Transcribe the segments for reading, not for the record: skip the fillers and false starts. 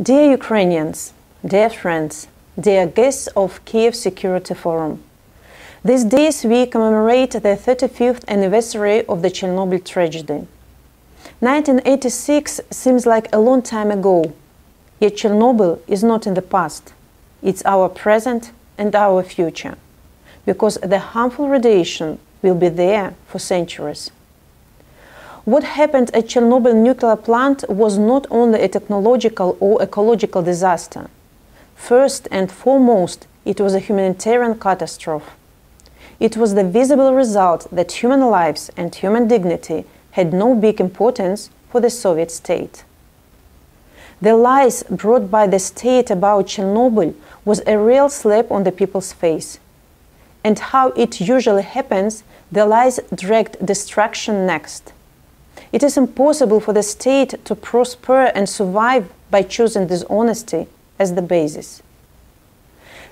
Dear Ukrainians, dear friends, dear guests of Kiev Security Forum, these days we commemorate the 35th anniversary of the Chernobyl tragedy. 1986 seems like a long time ago, yet Chernobyl is not in the past. It's our present and our future, because the harmful radiation will be there for centuries. What happened at Chernobyl nuclear plant was not only a technological or ecological disaster. First and foremost, it was a humanitarian catastrophe. It was the visible result that human lives and human dignity had no big importance for the Soviet state. The lies brought by the state about Chernobyl was a real slap on the people's face. And how it usually happens, the lies dragged destruction next. It is impossible for the state to prosper and survive by choosing dishonesty as the basis.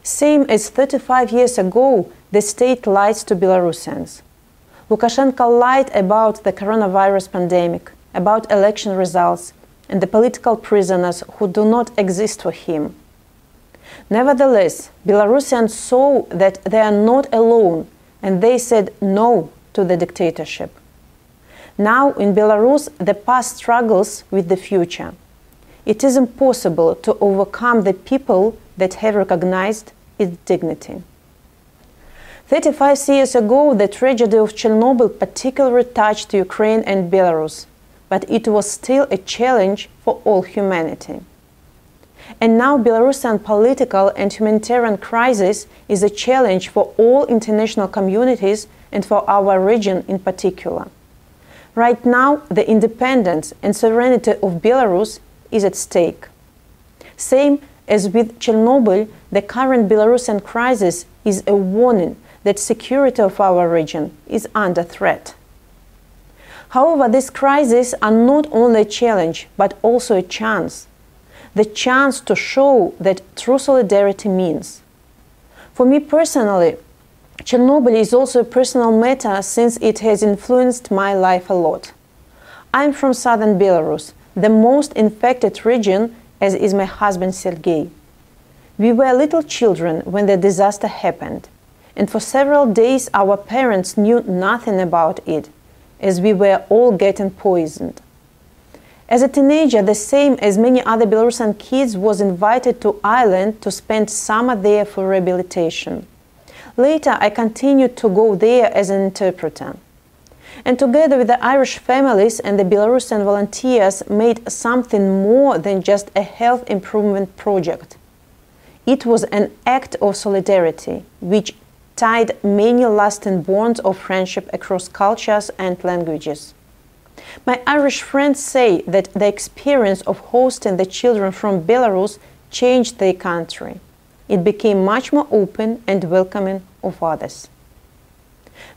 Same as 35 years ago, the state lied to Belarusians. Lukashenko lied about the coronavirus pandemic, about election results, and the political prisoners who do not exist for him. Nevertheless, Belarusians saw that they are not alone, and they said no to the dictatorship. Now, in Belarus, the past struggles with the future. It is impossible to overcome the people that have recognized its dignity. 35 years ago, the tragedy of Chernobyl particularly touched Ukraine and Belarus, but it was still a challenge for all humanity. And now Belarusian political and humanitarian crisis is a challenge for all international communities and for our region in particular. Right now, the independence and sovereignty of Belarus is at stake. Same as with Chernobyl, the current Belarusian crisis is a warning that security of our region is under threat. However, these crises are not only a challenge, but also a chance. The chance to show that true solidarity means. For me personally, Chernobyl is also a personal matter since it has influenced my life a lot. I'm from southern Belarus, the most infected region, as is my husband Sergei. We were little children when the disaster happened, and for several days our parents knew nothing about it, as we were all getting poisoned. As a teenager, the same as many other Belarusian kids, was invited to Ireland to spend summer there for rehabilitation. Later, I continued to go there as an interpreter. And together with the Irish families and the Belarusian volunteers made something more than just a health improvement project. It was an act of solidarity, which tied many lasting bonds of friendship across cultures and languages. My Irish friends say that the experience of hosting the children from Belarus changed their country. It became much more open and welcoming of others.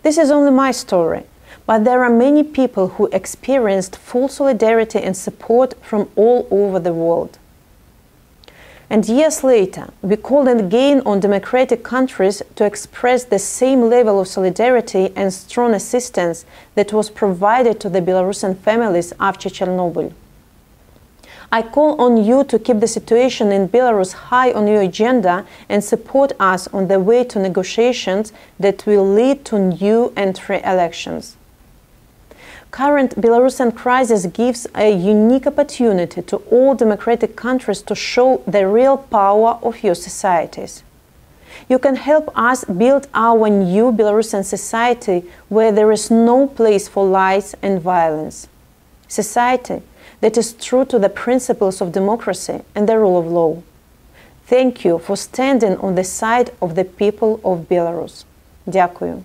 This is only my story, but there are many people who experienced full solidarity and support from all over the world. And years later, we called again on democratic countries to express the same level of solidarity and strong assistance that was provided to the Belarusian families after Chernobyl. I call on you to keep the situation in Belarus high on your agenda and support us on the way to negotiations that will lead to new and free elections. Current Belarusian crisis gives a unique opportunity to all democratic countries to show the real power of your societies. You can help us build our new Belarusian society where there is no place for lies and violence. Society that is true to the principles of democracy and the rule of law. Thank you for standing on the side of the people of Belarus. Дякую.